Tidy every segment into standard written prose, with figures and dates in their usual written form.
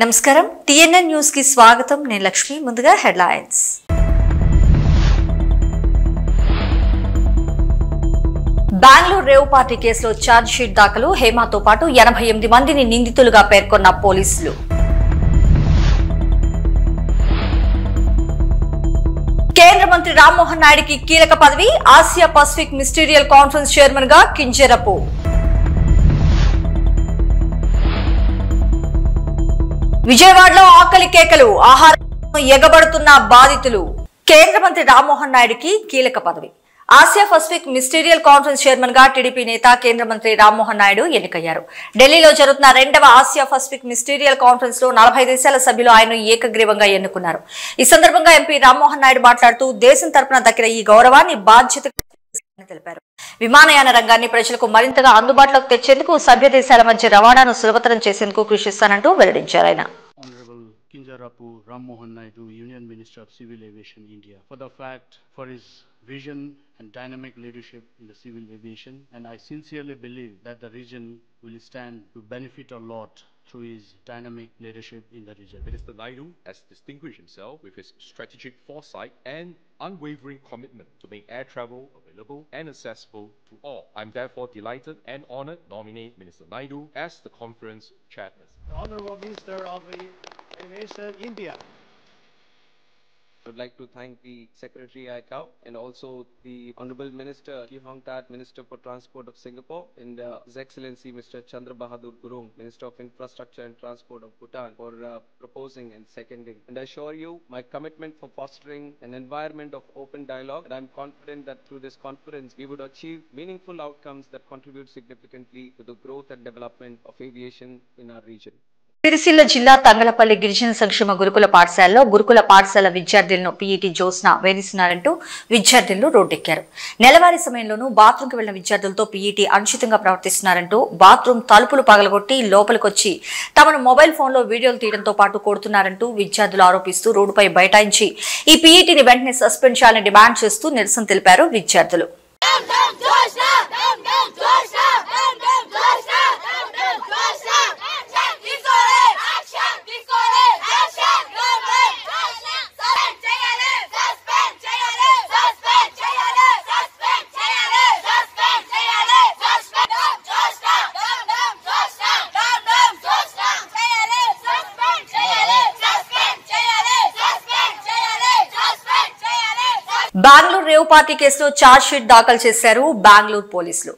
నమస్కారం TNN news కి స్వాగతం నేను లక్ష్మి ముందుగా హెడ్లైన్స్ బెంగళూరు రేవ్ పార్టీ కేసులో ఛార్జ్ షీట్ దాఖలు హేమాతో పాటు 88 మందిని నిందితులుగా పేర్కొన్న పోలీసులు కేంద్ర మంత్రి రామ్మోహన్ నాయుడుకి కీలక పదవి Asia Pacific ministerial conference chairman గా కింజరపు విజయవాడలో ఆకలి కేకలు ఆహారం ఎగబడుతున్న బాధితులు కేంద్ర మంత్రి రామ్మోహన్ నాయుడుకి కీలక పదవి Asia Pacific ministerial conference chairman గా టీడీపీ నేత కేంద్ర మంత్రి రామ్మోహన్ నాయుడు ఎన్నికయ్యారు. ఢిల్లీలో జరుగుతున్న 2వ ఆసియా పసిఫిక్ మినిస్టీరియల్ కాన్ఫరెన్స్ లో 40 దేశాల సభ్యులు ఆయన ఏకగ్రీవంగా ఎన్నుకున్నారు. ఈ సందర్భంగా ఎంపీ రామ్మోహన్ నాయుడు మాట్లాడుతూ దేశం తరపున దక్కిన ఈ గౌరవాన్ని బాధ్యత తెలిపారు. విమానయాన రంగాన్ని ప్రజలకు మరింతగా అందుబాటులోకి తెచ్చేందుకు సభ్య దేశాల మధ్య రవాణాను సులభతరం చేసేందుకు కృషి చేస్తానంటూ వెల్లడించారు. ఆయన Kinjarapu Rammohan Naidu, Union Minister of Civil Aviation, India, for his vision and dynamic leadership in the civil aviation, and I sincerely believe that the region will stand to benefit a lot through his dynamic leadership in the region. Minister Naidu has distinguished himself with his strategic foresight and unwavering commitment to make air travel available and accessible to all. I'm therefore delighted and honored to nominate Minister Naidu as the conference chairman. The Honorable Minister of Aviation, India. I would like to thank the Secretary ICAO and also the Honorable Minister Ki Hong Tat, Minister for Transport of Singapore, and His Excellency Mr. Chandra Bahadur Gurung, Minister of Infrastructure and Transport of Bhutan, for proposing and seconding. And I assure you my commitment for fostering an environment of open dialogue, and I'm confident that through this conference we would achieve meaningful outcomes that contribute significantly to the growth and development of aviation in our region. Sircilla జిల్లా తంగలపల్లి గిరిజన సంక్షేమ గురుకుల పాఠశాలలో గురుకుల పాఠశాల విద్యార్థులను PET Josna వేధిస్తున్నారంటూ విద్యార్థులు రోడ్డెక్కారు. నెలవారీ సమయంలోనూ బాత్రూంకి వెళ్లిన విద్యార్థులతో పీఈటీ అనుచితంగా ప్రవర్తిస్తున్నారంటూ బాత్రూం తలుపులు పగలగొట్టి లోపలికొచ్చి తమను మొబైల్ ఫోన్లో వీడియోలు తీయడంతో పాటు కొడుతున్నారంటూ విద్యార్థులు ఆరోపిస్తూ రోడ్డుపై బైఠాయించి ఈ పీఈటీని వెంటనే సస్పెండ్ చేయాలని డిమాండ్ చేస్తూ నిరసన తెలిపారు విద్యార్థులు. బెంగళూరు రేవ్ పార్టీ కేసులో ఛార్జ్ షీట్ దాఖలు చేశారు బెంగళూరు పోలీసులు.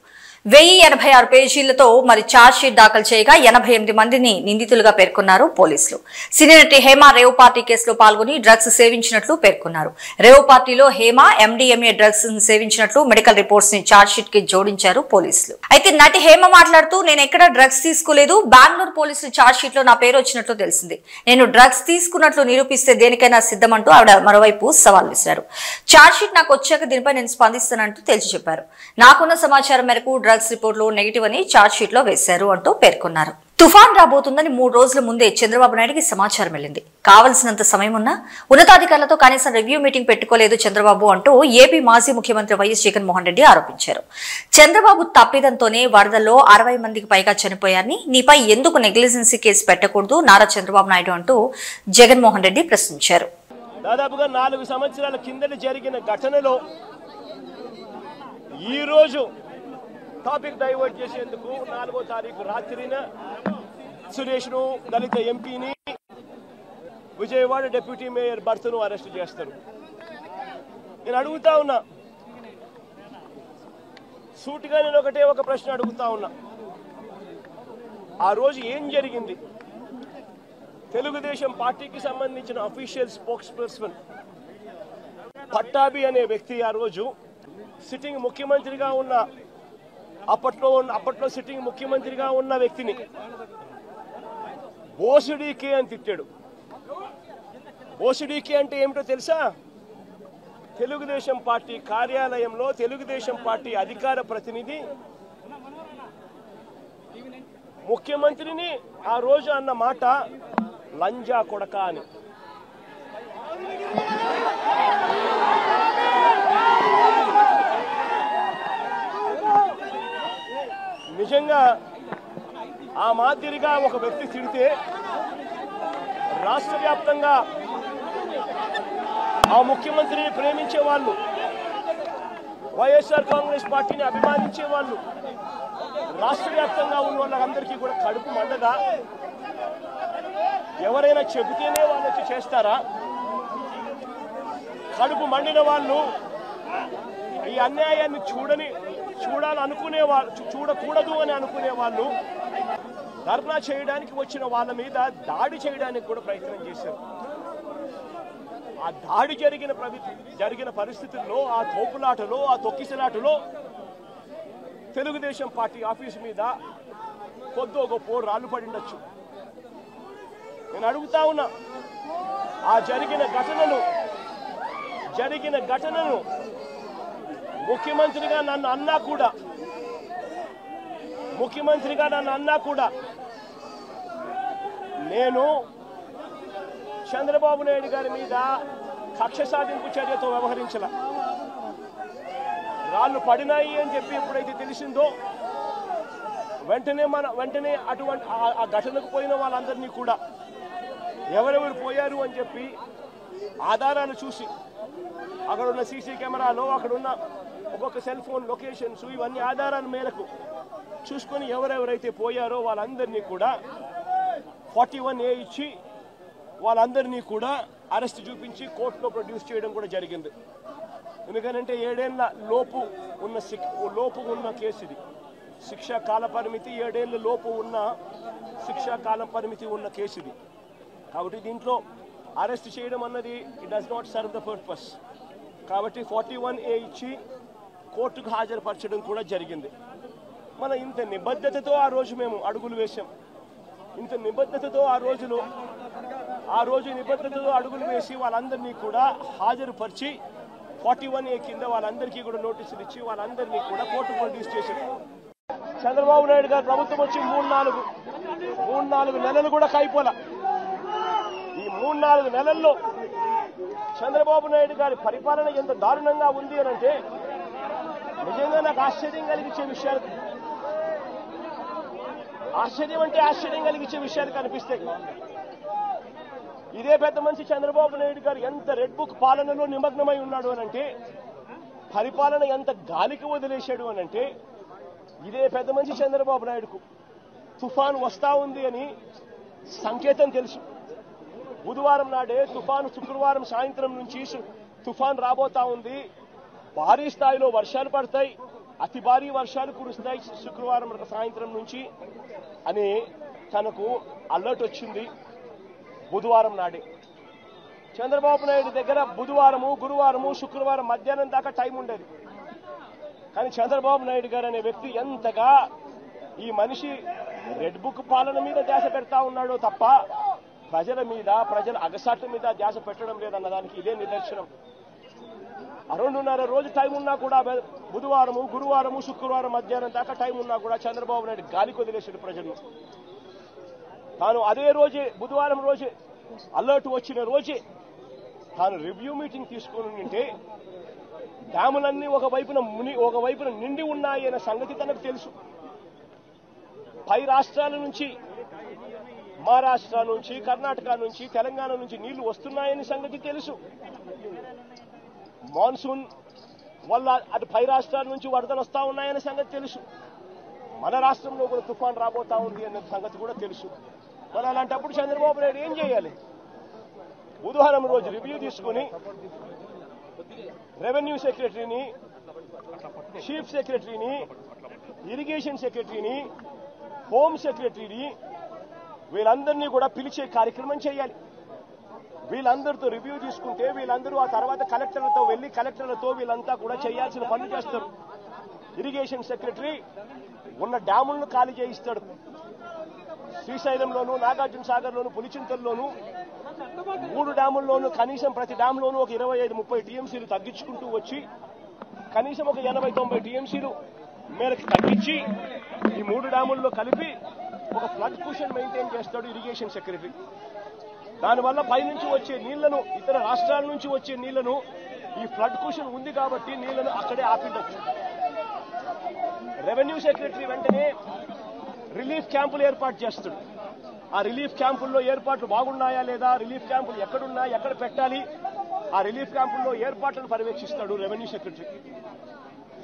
1086 పేజీలతో ఛార్జ్ షీట్ దాఖలు చేయగా 88 మందిని నిందితులుగా పేర్కొన్నారు పోలీసులు. సీనియర్ నటి హేమ రేవ్ పార్టీ కేసులో పాల్గొని డ్రగ్స్ సేవించినట్లు పేర్కొన్నారు. రేవ్ పార్టీలో హేమ ఎండిఎంఏ డ్రగ్స్ సేవించినట్లు మెడికల్ రిపోర్ట్స్ ని ఛార్జ్ షీట్ కి జోడించారు పోలీసులు. అయితే నటి హేమ మాట్లాడుతూ నేను ఎక్కడ డ్రగ్స్ తీసుకోలేదు, బెంగళూరు పోలీసులు ఛార్జ్ షీట్ లో నా పేరు వచ్చినట్లు తెలిసింది, నేను డ్రగ్స్ తీసుకున్నట్లు నిరూపిస్తే దేనికైనా సిద్ధమంటూ ఆవిడ మరోవైపు సవాల్ విసిరారు. ఛార్జ్ షీట్ నాకు వచ్చాక దీనిపై నేను స్పందిస్తానంటూ తేల్చి చెప్పారు. నాకున్న సమాచారం మేరకు డ్రగ్స్ రిపోర్ట్ లో నెగిటివ్ అని ఛార్జ్ షీట్ లో వేశారు అంటూ పేర్కొన్నారు. తుఫాన్ రాబోతుందని 3 రోజుల ముందే చంద్రబాబు నాయుడుకి సమాచారం వెళ్ళింది. కావలసినంత సమయం ఉన్నా ఉన్నతాధికారులతో కనీసం రివ్యూ మీటింగ్ పెట్టుకోలేదు చంద్రబాబు అంటూ ఏపీ మాజీ ముఖ్యమంత్రి వైఎస్ జగన్మోహన్ రెడ్డి ఆరోపించారు. చంద్రబాబు తప్పిదంతోనే వరదల్లో 60 మందికి పైగా చనిపోయారని, నీపై ఎందుకు నెగ్లిజెన్సీ కేసు పెట్టకూడదు నారా చంద్రబాబు నాయుడు అంటూ జగన్మోహన్ రెడ్డి ప్రశ్నించారు. దాదాపుగా 4 సంవత్సరాల కిందట జరిగిన ఘటనలో ఈ రోజు టాపిక్ డైవర్ట్ చేసేందుకు 4వ తారీఖు రాత్రిన సురేష్ను, దళిత ఎంపీని, విజయవాడ డిప్యూటీ మేయర్ భర్తను అరెస్ట్ చేస్తారు. నేను అడుగుతా ఉన్నా, సూటిగా నేను ఒక ప్రశ్న అడుగుతా ఉన్నా, ఆ రోజు ఏం జరిగింది? తెలుగుదేశం పార్టీకి సంబంధించిన అఫీషియల్ స్పోక్స్ పర్సన్ పట్టాభి అనే వ్యక్తి ఆ రోజు సిట్టింగ్ ముఖ్యమంత్రిగా ఉన్న అప్పట్లో సిట్టింగ్ ముఖ్యమంత్రిగా ఉన్న వ్యక్తిని బోసుడీకే అని తిట్టాడు. బోసుడీకే అంటే ఏమిటో తెలుసా? తెలుగుదేశం పార్టీ కార్యాలయంలో తెలుగుదేశం పార్టీ అధికార ప్రతినిధి ముఖ్యమంత్రిని ఆ రోజు అన్న మాట లంజా కొడక అని. నిజంగా ఆ మాదిరిగా ఒక వ్యక్తి తిడితే రాష్ట్ర వ్యాప్తంగా ఆ ముఖ్యమంత్రిని ప్రేమించే వాళ్ళు, వైఎస్ఆర్ కాంగ్రెస్ పార్టీని అభిమానించే వాళ్ళు, రాష్ట్ర వ్యాప్తంగా ఉన్న వాళ్ళందరికీ కూడా కడుపు మండదా? ఎవరైనా చెబితేనే వాళ్ళు వచ్చి చేస్తారా? కడుపు మండిన వాళ్ళు, ఈ అన్యాయాన్ని చూడాలనుకునే వాళ్ళు, చూడకూడదు అని అనుకునే వాళ్ళు ధర్నా చేయడానికి వచ్చిన వాళ్ళ మీద దాడి చేయడానికి కూడా ప్రయత్నం చేశారు. ఆ దాడి జరిగిన పరిస్థితుల్లో, ఆ తోపులాటలో, ఆ తొక్కిసలాటలో తెలుగుదేశం పార్టీ ఆఫీసు మీద కొద్దో గొప్ప రాళ్ళు పడిండొచ్చు. నేను అడుగుతా ఉన్నా, ఆ జరిగిన ఘటనను ముఖ్యమంత్రిగా నన్ను అన్నా కూడా నేను చంద్రబాబు నాయుడు గారి మీద కక్ష సాధింపు చర్యతో వ్యవహరించాల. రాళ్ళు పడినాయి అని చెప్పి ఎప్పుడైతే తెలిసిందో వెంటనే అటువంటి ఆ ఘటనకు పోయిన వాళ్ళందరినీ కూడా ఎవరెవరు పోయారు అని చెప్పి ఆధారాలు చూసి, అక్కడున్న సీసీ కెమెరాలో, అక్కడున్న ఒక్కొక్క సెల్ ఫోన్ లొకేషన్స్, ఇవన్నీ ఆధారాల మేరకు చూసుకొని ఎవరెవరైతే పోయారో వాళ్ళందరినీ కూడా 41A ఇచ్చి వాళ్ళందరినీ కూడా అరెస్ట్ చూపించి కోర్టులో ప్రొడ్యూస్ చేయడం కూడా జరిగింది. ఎందుకంటే 7 ఏళ్ల లోపు ఉన్న కేసు ఇది. శిక్షా కాల పరిమితి 7 ఏళ్ల లోపు ఉన్న శిక్షా కాలం పరిమితి ఉన్న కేసు ఇది. కాబట్టి దీంట్లో అరెస్ట్ చేయడం అన్నది it does not serve the purpose. కాబట్టి 41A ఇచ్చి కోర్టుకు హాజరుపరచడం కూడా జరిగింది. మన ఇంత నిబద్ధతతో ఆ రోజు మేము అడుగులు వేశాం. ఇంత నిబద్ధతతో ఆ రోజు నిబద్ధతతో అడుగులు వేసి వాళ్ళందరినీ కూడా హాజరుపరిచి 41A కింద వాళ్ళందరికీ కూడా నోటీసులు ఇచ్చి వాళ్ళందరినీ కూడా కోర్టు ప్రొడ్యూస్ చేశారు. చంద్రబాబు నాయుడు గారు ప్రభుత్వం వచ్చి 3-4 నెలలు కూడా కైపోలా. ఈ 3-4 నెలల్లో చంద్రబాబు నాయుడు గారి పరిపాలన ఎంత దారుణంగా ఉంది అని అంటే నిజంగా నాకు ఆశ్చర్యం కలిగించే విషయాలు కనిపిస్తాయి. ఇదే పెద్ద మనిషి చంద్రబాబు నాయుడు గారు ఎంత రెడ్ బుక్ పాలనలో నిమగ్నమై ఉన్నాడు అనంటే, పరిపాలన ఎంత గాలికి వదిలేశాడు అనంటే, ఇదే పెద్ద మనిషి చంద్రబాబు నాయుడుకు తుఫాను వస్తా ఉంది అని సంకేతం తెలుసు. బుధవారం నాడే తుఫాను, శుక్రవారం సాయంత్రం నుంచి తుఫాను రాబోతా ఉంది, భారీ స్థాయిలో వర్షాలు పడతాయి, అతి భారీ వర్షాలు కురుస్తాయి శుక్రవారం సాయంత్రం నుంచి అని తనకు అలర్ట్ వచ్చింది బుధవారం నాడే. చంద్రబాబు నాయుడు దగ్గర బుధవారము, గురువారము, శుక్రవారం మధ్యాహ్నం దాకా టైం ఉండేది. కానీ చంద్రబాబు నాయుడు గారు అనే వ్యక్తి ఎంతగా ఈ మనిషి రెడ్ బుక్ పాలన మీద ధ్యాస పెడతా ఉన్నాడో తప్ప ప్రజల అగసాట్ల మీద ధ్యాస పెట్టడం లేదన్నదానికి ఇదే నిదర్శనం. 2.5 రోజు టైం ఉన్నా కూడా, బుధవారము, గురువారము, శుక్రవారం మధ్యాహ్నం దాకా టైం ఉన్నా కూడా చంద్రబాబు నాయుడు గాలికి వదిలేశాడు ప్రజలను. తాను అదే రోజే, బుధవారం రోజే, అలర్ట్ వచ్చిన రోజే తాను రివ్యూ మీటింగ్ తీసుకుని ఉంటే డ్యాములన్నీ ఒకవైపున నిండి ఉన్నాయి అనే సంగతి తనకు తెలుసు. పై రాష్ట్రాల నుంచి, మహారాష్ట్ర నుంచి, కర్ణాటక నుంచి, తెలంగాణ నుంచి నీళ్లు వస్తున్నాయని సంగతి తెలుసు. మాన్సూన్ వల్ల అటు పై రాష్ట్రాల నుంచి వరదలు వస్తా ఉన్నాయనే సంగతి తెలుసు. మన రాష్ట్రంలో కూడా తుఫాన్ రాబోతా ఉంది అనే సంగతి కూడా తెలుసు. మరి అలాంటప్పుడు చంద్రబాబు నాయుడు ఏం చేయాలి? బుధవారం రోజు రివ్యూ తీసుకుని రెవెన్యూ సెక్రటరీని, చీఫ్ సెక్రటరీని, ఇరిగేషన్ సెక్రటరీని, హోమ్ సెక్రటరీని వీళ్ళందరినీ కూడా పిలిచే కార్యక్రమం చేయాలి. వీళ్ళందరితో రివ్యూ తీసుకుంటే వీళ్ళందరూ ఆ తర్వాత కలెక్టర్లతో వీళ్ళంతా కూడా చేయాల్సిన పనులు చేస్తారు. ఇరిగేషన్ సెక్రటరీ ఉన్న డ్యాములను ఖాళీ చేయిస్తాడు. శ్రీశైలంలోను, నాగార్జున సాగర్లోను, పులిచింతల్లోను 3 డ్యాముల్లోనూ కనీసం ప్రతి డ్యాంలోనూ ఒక 25-30 టీఎంసీలు తగ్గించుకుంటూ వచ్చి కనీసం ఒక 80-90 టీఎంసీలు మేరకు తగ్గించి ఈ 3 డ్యాముల్లో కలిపి ఒక ఫ్లడ్ కుషన్ మెయింటైన్ చేస్తాడు ఇరిగేషన్ సెక్రటరీ. దానివల్ల పైనుంచి వచ్చే నీళ్లను, ఇతర రాష్ట్రాల నుంచి వచ్చే నీళ్లను, ఈ ఫ్లడ్ కుషన్ ఉంది కాబట్టి నీళ్లను అక్కడే ఆపిండొచ్చు. రెవెన్యూ సెక్రటరీ వెంటనే రిలీఫ్ క్యాంపులు ఏర్పాటు చేస్తాడు. ఆ రిలీఫ్ క్యాంపుల్లో ఏర్పాట్లు బాగున్నాయా లేదా, రిలీఫ్ క్యాంపులు ఎక్కడున్నాయి, ఎక్కడ పెట్టాలి, ఆ రిలీఫ్ క్యాంపుల్లో ఏర్పాట్లను పర్యవేక్షిస్తాడు రెవెన్యూ సెక్రటరీ.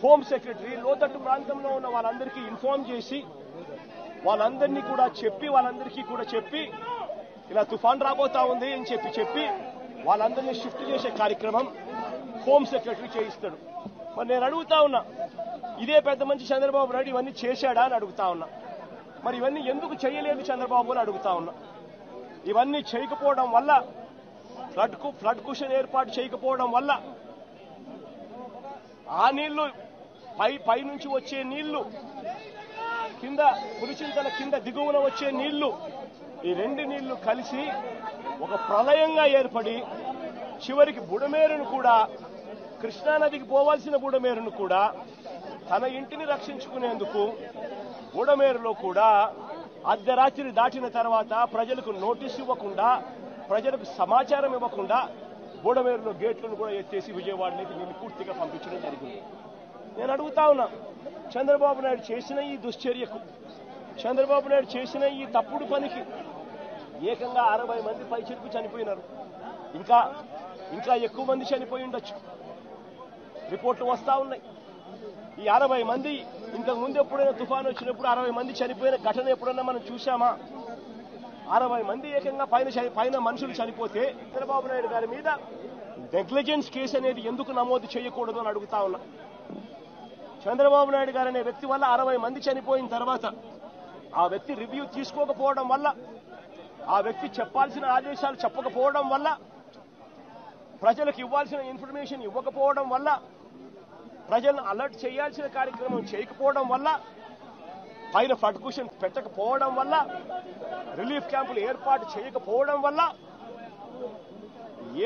హోమ్ సెక్రటరీ లోతట్టు ప్రాంతంలో ఉన్న వాళ్ళందరికీ ఇన్ఫార్మ్ చేసి వాళ్ళందరినీ కూడా చెప్పి ఇలా తుఫాన్ రాబోతా ఉంది అని చెప్పి వాళ్ళందరినీ షిఫ్ట్ చేసే కార్యక్రమం హోమ్ సెక్రటరీ చేయిస్తాడు. మరి నేను అడుగుతా ఉన్నా, ఇదే పెద్ద మంచి చంద్రబాబు నాయుడు ఇవన్నీ చేశాడా అని అడుగుతా ఉన్నా. మరి ఇవన్నీ ఎందుకు చేయలేదు చంద్రబాబు అని అడుగుతా ఉన్నా. ఇవన్నీ చేయకపోవడం వల్ల, ఫ్లడ్ కుషన్ ఏర్పాటు చేయకపోవడం వల్ల ఆ నీళ్లు పై నుంచి వచ్చే నీళ్లు, కింద పులిచింతల కింద దిగువన వచ్చే నీళ్లు, ఈ రెండు నీళ్లు కలిసి ఒక ప్రళయంగా ఏర్పడి చివరికి బుడమేరును కూడా, కృష్ణానదికి పోవాల్సిన బుడమేరును కూడా తన ఇంటిని రక్షించుకునేందుకు బుడమేరులో కూడా అర్ధరాత్రి దాటిన తర్వాత ప్రజలకు నోటీసు ఇవ్వకుండా, ప్రజలకు సమాచారం ఇవ్వకుండా బుడమేరులో గేట్లను కూడా ఎత్తేసి విజయవాడలోకి నీళ్లు పూర్తిగా పంపించడం జరిగింది. నేను అడుగుతా ఉన్నా, చంద్రబాబు నాయుడు చేసిన ఈ దుశ్చర్యకు, చంద్రబాబు నాయుడు చేసిన ఈ తప్పుడు పనికి ఏకంగా 60 మంది పైచిలుకు చనిపోయినారు. ఇంకా ఎక్కువ మంది చనిపోయి ఉండొచ్చు. రిపోర్ట్లు వస్తా ఉన్నాయి. ఈ 60 మంది ఇంతకు ముందు ఎప్పుడైనా తుఫాను వచ్చినప్పుడు 60 మంది చనిపోయిన ఘటన ఎప్పుడన్నా మనం చూశామా? 60 మంది ఏకంగా పైన మనుషులు చనిపోతే చంద్రబాబు నాయుడు గారి మీద నెగ్లిజెన్స్ కేసు అనేది ఎందుకు నమోదు చేయకూడదు అని అడుగుతా ఉన్నా. చంద్రబాబు నాయుడు గారు అనే వ్యక్తి వల్ల 60 మంది చనిపోయిన తర్వాత ఆ వ్యక్తి రివ్యూ తీసుకోకపోవడం వల్ల, ఆ వ్యక్తి చెప్పాల్సిన ఆదేశాలు చెప్పకపోవడం వల్ల, ప్రజలకు ఇవ్వాల్సిన ఇన్ఫర్మేషన్ ఇవ్వకపోవడం వల్ల, ప్రజలను అలర్ట్ చేయాల్సిన కార్యక్రమం చేయకపోవడం వల్ల, పైన ఫ్లడ్ కుషన్ పెట్టకపోవడం వల్ల, రిలీఫ్ క్యాంపులు ఏర్పాటు చేయకపోవడం వల్ల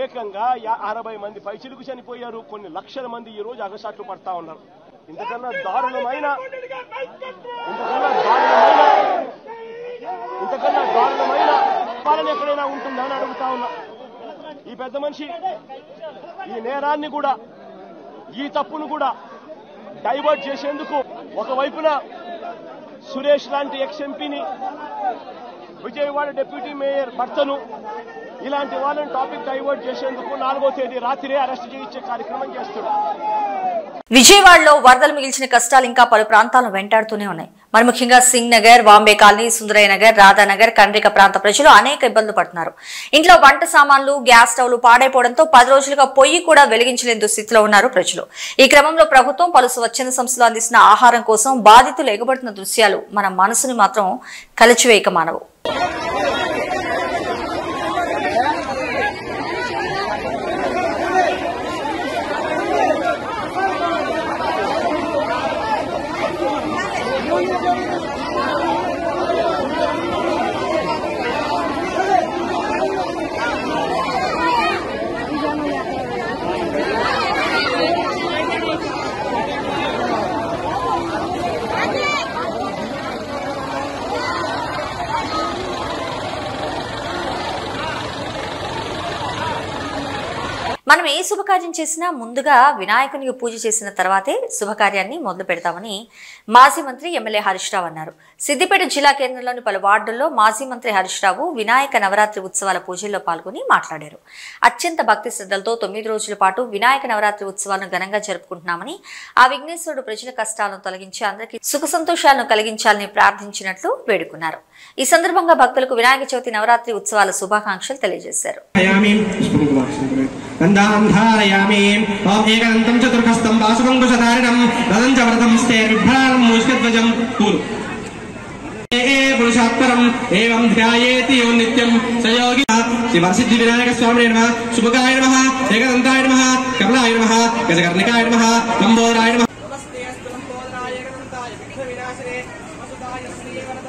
ఏకంగా 60 మంది పైచిలుకు చనిపోయారు. కొన్ని లక్షల మంది ఈ రోజు అగసాట్లు పడతా ఉన్నారు. ఇంతకన్నా దారుణమైన పాలన ఎక్కడైనా ఉంటుందా అని అడుగుతా ఉన్నా. ఈ పెద్ద మనిషి ఈ నేరాన్ని కూడా, ఈ తప్పును కూడా డైవర్ట్ చేసేందుకు ఒకవైపున సురేష్ లాంటి ఎక్స్ ఎంపీని, విజయవాడ డిప్యూటీ మేయర్ భర్తను, ఇలాంటి వాళ్ళని టాపిక్ డైవర్ట్ చేసేందుకు 4వ తేదీ రాత్రే అరెస్ట్ చేయించే కార్యక్రమం చేస్తున్నారు. విజయవాడలో వరదలు మిగిల్చిన కష్టాలు ఇంకా పలు ప్రాంతాలను వెంటాడుతూనే ఉన్నాయి. మరి ముఖ్యంగా సింగ్ నగర్, బాంబే కాలనీ, సుందరయ్య నగర్, రాధానగర్, కండ్రిక ప్రాంత ప్రజలు అనేక ఇబ్బందులు పడుతున్నారు. ఇంట్లో వంట సామాన్లు, గ్యాస్ స్టవ్లు పాడైపోవడంతో 10 రోజులుగా పొయ్యి కూడా వెలిగించలేని దుస్థితిలో ఉన్నారు ప్రజలు. ఈ క్రమంలో ప్రభుత్వం పలు స్వచ్ఛంద సంస్థలు అందిస్తున్న ఆహారం కోసం బాధితులు ఎగబడుతున్న దృశ్యాలు మన మనసుని మాత్రం కలిచివేయక మానవు. మనం ఏ శుభకార్యం చేసినా ముందుగా వినాయకునికి పూజ చేసిన తర్వాతే శుభకార్యాన్ని మొదలు పెడతామని మాజీ మంత్రి ఎమ్మెల్యే హరీష్ రావు అన్నారు. సిద్దిపేట జిల్లా కేంద్రంలోని పలు వార్డుల్లో మాజీ మంత్రి హరీష్ రావు వినాయక నవరాత్రి ఉత్సవాల పూజల్లో పాల్గొని మాట్లాడారు. అత్యంత భక్తి శ్రద్ధలతో 9 రోజుల పాటు వినాయక నవరాత్రి ఉత్సవాలను ఘనంగా జరుపుకుంటున్నామని, ఆ విఘ్నేశ్వరుడు ప్రజల కష్టాలను తొలగించి అందరికీ సుఖ సంతోషాలను కలిగించాలని ప్రార్థించినట్లు వేడుకున్నారు. ఈ సందర్భంగా భక్తులకు వినాయక చవితి నవరాత్రి ఉత్సవాల శుభాకాంక్షలు తెలియజేశారు. ధారయామి ఓం ఏకదంతం చతుర్హస్తం వాసుపంకుశధారిణం రథం చ వ్రతం స్థేర్విభ్రాళం మూష్కధ్వజం పూరు పురుషాత్పరం ఏవం ధ్యాయేతి యో నిత్యం సయోగి శివసిద్ధి వినాయక స్వామినే నమః శుభకాయ నమః ఏకదంతాయ నమః కమలాయ నమః గజకర్ణికాయ నమః లంబోదరాయ నమః నమస్తే అస్తు లంబోదరాయ ఏకదంతాయ విఘ్న వినాశనే వసుదాయ శ్రీవరద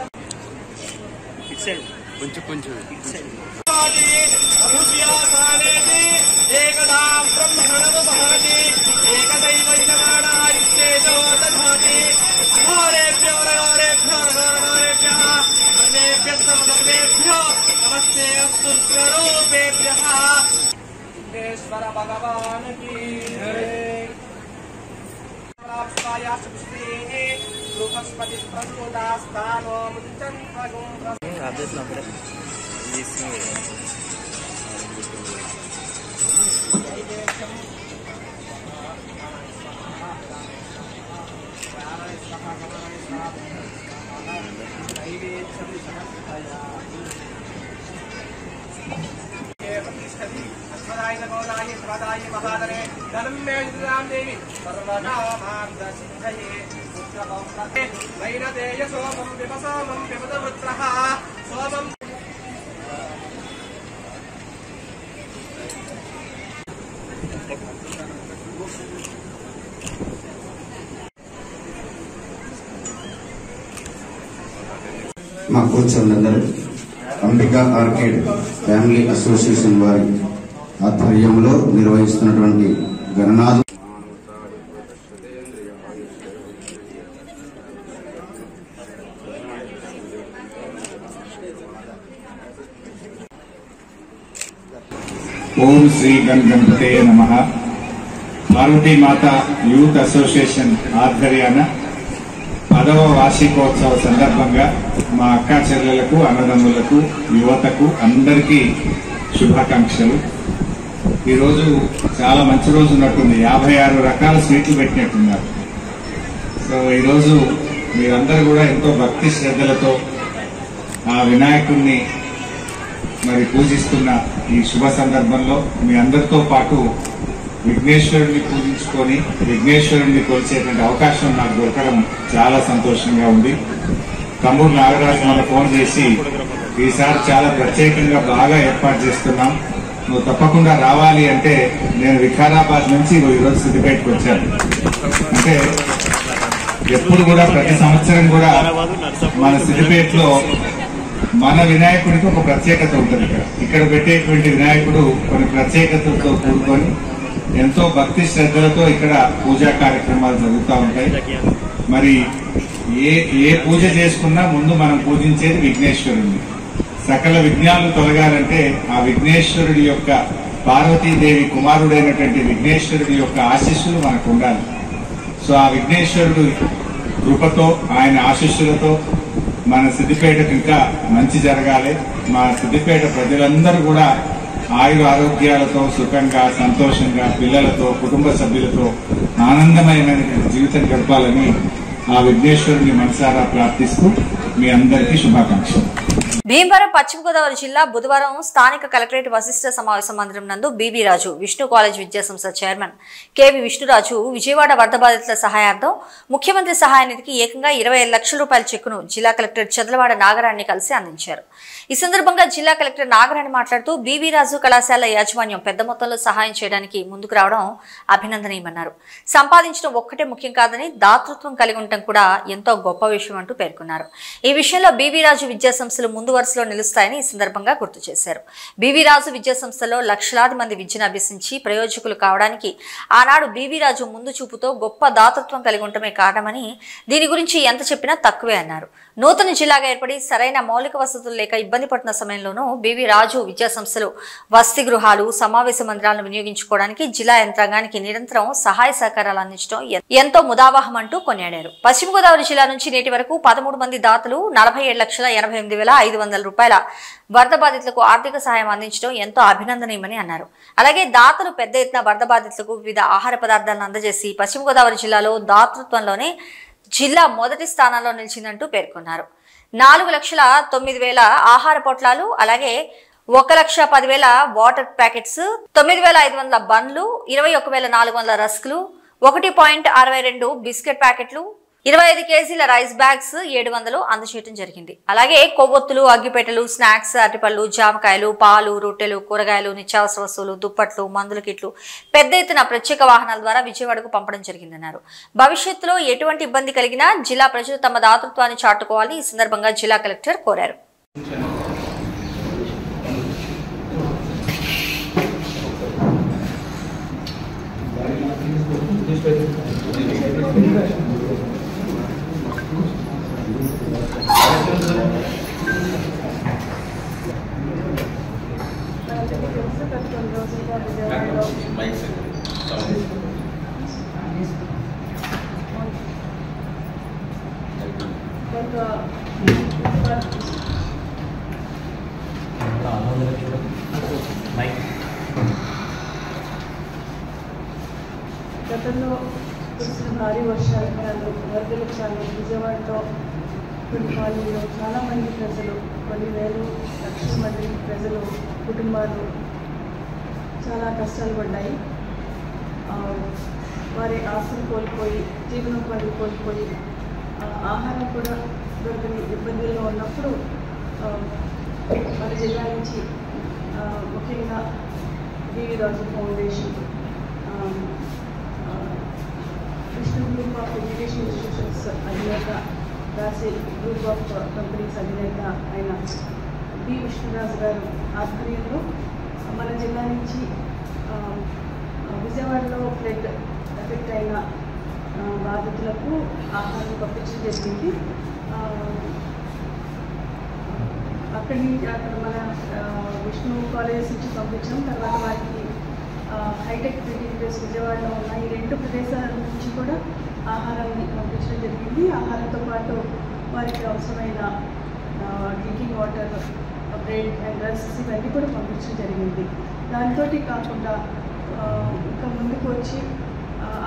ఇట్సైడ్ కొంచెం ఇట్సైడ్ एकदां ब्रह्मणमुपहरति एकदैव इदमानायुष्येतो दधाति अघोरेभ्यो रघोरेभ्यो रघोरेभ्यः सर्वेभ्यः सर्वेभ्यो नमस्ते अस्तु स्वरूपेभ्यः विघ्नेश्वर भगवान की जय। प्राप्ताया सुश्रीः रूपस्पति प्रसूदास्तानो मुञ्चन् మా కోచర్లందరూ అంబికా ఆర్కేడ్ ఫ్యామిలీ అసోసియేషన్ వారి ఆధ్వర్యంలో నిర్వహిస్తున్నటువంటి గణనాథ ఓం శ్రీ గణపతే నమః. పార్వతీ మాత యూత్ అసోసియేషన్ ఆధ్వర్యాన 10వ వార్షికోత్సవ సందర్భంగా మా అక్కా చెల్లెలకు, అన్నదమ్ములకు, యువతకు అందరికీ శుభాకాంక్షలు. ఈరోజు చాలా మంచి రోజు ఉన్నట్టుంది. 56 రకాల స్వీట్లు పెట్టినట్టున్నారు. సో ఈరోజు మీరందరూ కూడా ఎంతో భక్తి శ్రద్ధలతో ఆ వినాయకుడిని మరి పూజిస్తున్న ఈ శుభ సందర్భంలో మీ అందరితో పాటు విఘ్నేశ్వరుడిని పూజించుకొని విఘ్నేశ్వరుడిని కొలిచేటువంటి అవకాశం నాకు దొరకడం చాలా సంతోషంగా ఉంది. తమ్ముడు నాగరాజు మన ఫోన్ చేసి ఈసారి చాలా ప్రత్యేకంగా బాగా ఏర్పాటు చేస్తున్నాం, నువ్వు తప్పకుండా రావాలి అంటే నేను వికారాబాద్ నుంచి ఈరోజు సిద్దిపేటకు వచ్చాను. అంటే ఎప్పుడు కూడా ప్రతి సంవత్సరం కూడా మన సిద్దిపేటలో మన వినాయకుడికి ఒక ప్రత్యేకత ఉంటుంది. ఇక్కడ పెట్టేటువంటి వినాయకుడు కొన్ని ప్రత్యేకతలతో కూడుకొని ఎంతో భక్తి శ్రద్ధలతో ఇక్కడ పూజా కార్యక్రమాలు జరుగుతూ ఉంటాయి. మరి ఏ పూజ చేసుకున్నా ముందు మనం పూజించేది విఘ్నేశ్వరుడిని. సకల విఘ్నాలు తొలగాలంటే ఆ విఘ్నేశ్వరుడి యొక్క పార్వతీదేవి కుమారుడైనటువంటి విఘ్నేశ్వరుడి యొక్క ఆశీస్సులు మనకు ఉండాలి. సో ఆ విఘ్నేశ్వరుడు కృపతో ఆయన ఆశీస్సులతో మన సిద్దిపేటకు ఇంకా మంచి జరగాలి. మా సిద్దిపేట ప్రజలందరూ కూడా ఆయుర ఆరోగ్యాలతో సుఖంగా సంతోషంగా పిల్లలతో కుటుంబ సభ్యులతో ఆనందమయమైన జీవితం గడపాలని ఆ విఘ్నేశ్వరుని మనసారా ప్రార్థిస్తూ మీ అందరికీ శుభాకాంక్షలు. భీమవరం పశ్చిమ గోదావరి జిల్లా బుధవారం స్థానిక కలెక్టరేట్ వశిష్ఠ సమావేశ మందిరం నందు బీబీ రాజు విష్ణు కాలేజ్ విద్యాసంస్థ చైర్మన్ కేవి విష్ణురాజు విజయవాడ వరద బాధితుల సహాయార్థం ముఖ్యమంత్రి సహాయ నిధికి ఏకంగా 25 లక్షల రూపాయల చెక్కును జిల్లా కలెక్టర్ చంద్రవాడ నాగరాణి కలిసి అందించారు. ఈ సందర్భంగా జిల్లా కలెక్టర్ నాగరాణి మాట్లాడుతూ బీబీ రాజు కళాశాల యాజమాన్యం పెద్ద మొత్తంలో సహాయం చేయడానికి ముందుకు రావడం అభినందనీయమన్నారు. సంపాదించడం ఒక్కటే ముఖ్యం కాదని దాతృత్వం కలిగి ఉండటం కూడా ఎంతో గొప్ప విషయం అంటూ పేర్కొన్నారు. ఈ విషయంలో బీబీ రాజు విద్యాసంస్థలు ముందు వరుసలో నిలుస్తాయని ఈ సందర్భంగా గుర్తు చేశారు. బీవీ రాజు విద్యాసంస్థలో లక్షలాది మంది విద్యను అభ్యసించి ప్రయోజకులు కావడానికి ఆనాడు బీవీ రాజు ముందు చూపుతో గొప్ప దాతృత్వం కలిగి ఉండటమే కారణమని దీని గురించి ఎంత చెప్పినా తక్కువే అన్నారు. నూతన జిల్లాగా ఏర్పడి సరైన మౌలిక వసతులు లేక ఇబ్బంది పడుతున్న సమయంలోనూ బీవీ రాజు విద్యాసంస్థలు వసతి గృహాలు సమావేశ మందిరాలను వినియోగించుకోవడానికి జిల్లా యంత్రాంగానికి నిరంతరం సహాయ సహకారాలు అందించడం ఎంతో ముదావహం అంటూ కొనియాడారు. పశ్చిమ గోదావరి జిల్లా నుంచి నేటి వరకు 13 మంది దాతలు 47,88,500 రూపాయల వరద బాధితులకు ఆర్థిక సహాయం అందించడం ఎంతో అభినందనీయమని అన్నారు. అలాగే దాతలు పెద్ద ఎత్తున వరద బాధితులకు వివిధ ఆహార పదార్థాలను అందజేసి పశ్చిమ గోదావరి జిల్లాలో దాతృత్వంలోనే జిల్లా మొదటి స్థానంలో నిలిచిందంటూ పేర్కొన్నారు. 4,09,000 ఆహార పొట్లాలు, అలాగే 1,10,000 వాటర్ ప్యాకెట్స్, 9,500 బండ్లు, 21,400 రస్కులు, 1.62 బిస్కెట్ ప్యాకెట్లు, 25 కేజీల రైస్ బ్యాగ్స్ 700 అందజేయడం జరిగింది. అలాగే కొవ్వొత్తులు, అగ్గిపెట్టెలు, స్నాక్స్, అరటిపళ్ళు, జామకాయలు, పాలు, రొట్టెలు, కూరగాయలు, నిత్యావసర వస్తువులు, దుప్పట్లు, మందుల కిట్లు పెద్ద ఎత్తున ప్రత్యేక వాహనాల ద్వారా విజయవాడకు పంపడం జరిగిందన్నారు. భవిష్యత్తులో ఎటువంటి ఇబ్బంది కలిగినా జిల్లా ప్రజలు తమ దాతృత్వాన్ని చాటుకోవాలని ఈ సందర్భంగా జిల్లా కలెక్టర్ కోరారు. గతంలో కురిసిన భారీ వర్షాలు వరదలు చాలా విజయవాడలో కొన్ని కాలనీలో చాలామంది ప్రజలు కొన్ని వేలు లక్షల మంది ప్రజలు కుటుంబాలు చాలా కష్టాలు పడ్డాయి. వారి ఆస్తులు కోల్పోయి జీవనోపాధి కోల్పోయి ఆహారం కూడా దొరకని ఇబ్బందుల్లో ఉన్నప్పుడు మన జిల్లా నుంచి ముఖ్యంగా DV Raju foundation, Vishnu group of education institutions అధినేత, రాసి గ్రూప్ ఆఫ్ కంపెనీస్ అధినేత అయిన బి విష్ణురాజు గారు ఆధ్వర్యంలో మన జిల్లా నుంచి విజయవాడలో ఫ్లడ్ ఎఫెక్ట్ అయిన బాధితులకు ఆహారం పంపించడం జరిగింది. అక్కడ మన విష్ణు కాలేజెస్ నుంచి పంపించాం. తర్వాత వారికి హైటెక్ ప్లేస్ విజయవాడలో ఉన్న ఈ 2 ప్రదేశాల నుంచి కూడా ఆహారాన్ని పంపించడం జరిగింది. ఆహారంతో పాటు వారికి అవసరమైన డ్రింకింగ్ వాటర్, బ్రెడ్ అండ్ రస్క్స్ ఇవన్నీ కూడా పంపించడం జరిగింది. దాంతో కాకుండా ఇంకా ముందుకు వచ్చి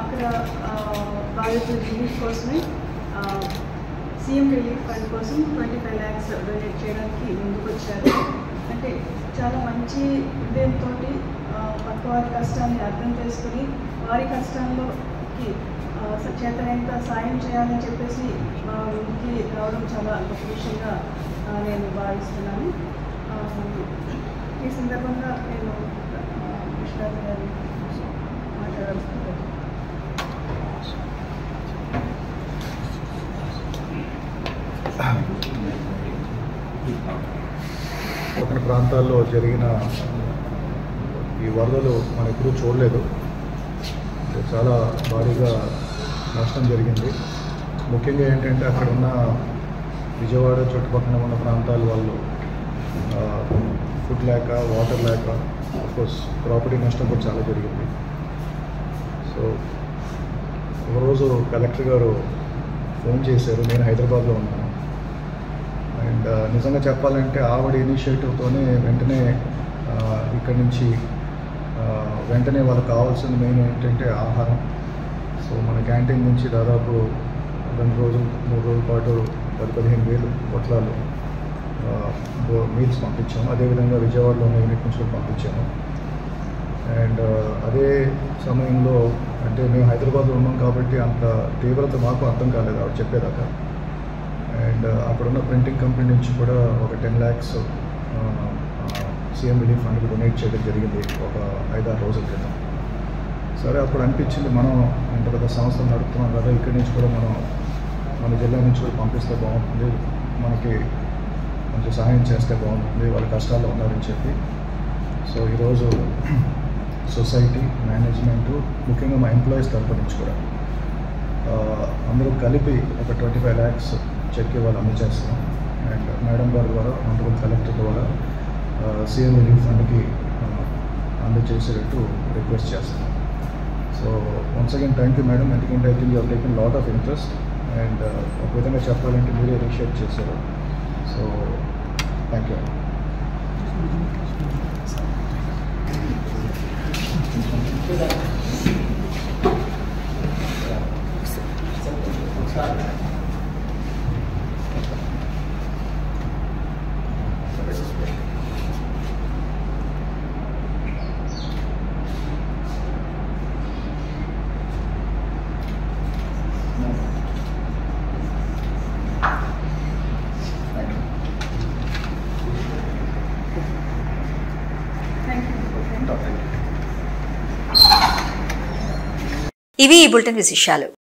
అక్కడ బాధితుల రిలీఫ్ కోసమే సీఎం రిలీఫ్ ఫండ్ కోసం 25 lakhs డొనేట్ చేయడానికి ముందుకు వచ్చారు. అంటే చాలా మంచి హృదయంతో పక్క వారి కష్టాన్ని అర్థం చేసుకుని వారి కష్టాల్లోకి చేతనైనంత సాయం చేయాలని చెప్పేసి ముందుకి రావడం చాలా గొప్ప విషయంగా నేను భావిస్తున్నాను. ఈ సందర్భంగా నేను విష్ణు గారిని మాట్లాడాల్సుకుంటాను. కొన్ని ప్రాంతాల్లో జరిగిన ఈ వరదలు మనం ఎప్పుడూ చూడలేదు. చాలా భారీగా నష్టం జరిగింది. ముఖ్యంగా ఏంటంటే అక్కడ ఉన్న విజయవాడ చుట్టుపక్కల ఉన్న ప్రాంతాల వాళ్ళు ఫుడ్ లేక, వాటర్ లేక, అఫ్కోర్స్ ప్రాపర్టీ నష్టం కూడా చాలా జరిగింది. సో ఒకరోజు కలెక్టర్ గారు ఫోన్ చేశారు. నేను హైదరాబాద్లో ఉన్నాను. అండ్ నిజంగా చెప్పాలంటే ఆవిడ ఇనిషియేటివ్తోనే వెంటనే ఇక్కడి నుంచి వెంటనే వాళ్ళకి కావాల్సిన మెయిన్ ఏంటంటే ఆహారం. సో మన క్యాంటీన్ నుంచి దాదాపు 2 రోజులు 3 రోజుల పాటు 10-15,000 పొట్లాలు మీల్స్ పంపించాము. అదేవిధంగా విజయవాడలో ఉన్న యూనిట్ నుంచి కూడా పంపించాము. అండ్ అదే సమయంలో అంటే మేము హైదరాబాద్లో ఉన్నాం కాబట్టి అంత తీవ్రత మాకు అర్థం కాలేదు ఆవిడ చెప్పేదాకా. అండ్ అక్కడున్న ప్రింటింగ్ కంపెనీ నుంచి కూడా ఒక 10 lakhs సీఎం రిలీఫ్ ఫండ్కి డొనేట్ చేయడం జరిగింది ఒక 5-6 రోజుల క్రితం. సరే అప్పుడు అనిపించింది మనం ఇంత పెద్ద సంస్థలు నడుపుతున్నాం కదా, ఇక్కడి నుంచి కూడా మనం మన జిల్లా నుంచి కూడా పంపిస్తే బాగుంటుంది, మనకి కొంచెం సహాయం చేస్తే బాగుంటుంది, వాళ్ళ కష్టాల్లో ఉన్నారని చెప్పి. సో ఈరోజు సొసైటీ మేనేజ్మెంటు, ముఖ్యంగా మా ఎంప్లాయీస్ తరఫు నుంచి కూడా అందరూ కలిపి ఒక 25 lakhs చెక్ ఇవాళ అందజేస్తున్నాం. అండ్ మేడం గారి ద్వారా, ఆనరబుల్ కలెక్టర్ ద్వారా సీఎం రిలీఫ్ ఫండ్కి అందజేసేటట్టు రిక్వెస్ట్ చేస్తున్నాం. So once again thank you madam. ఎందుకంటే I think you have taken lot of interest and ఒక విధంగా చెప్పాలంటే మీరే ఇనిషియేట్ చేశారు. So thank you. ఇవి ఈ బులెటిన్ విశేషాలు.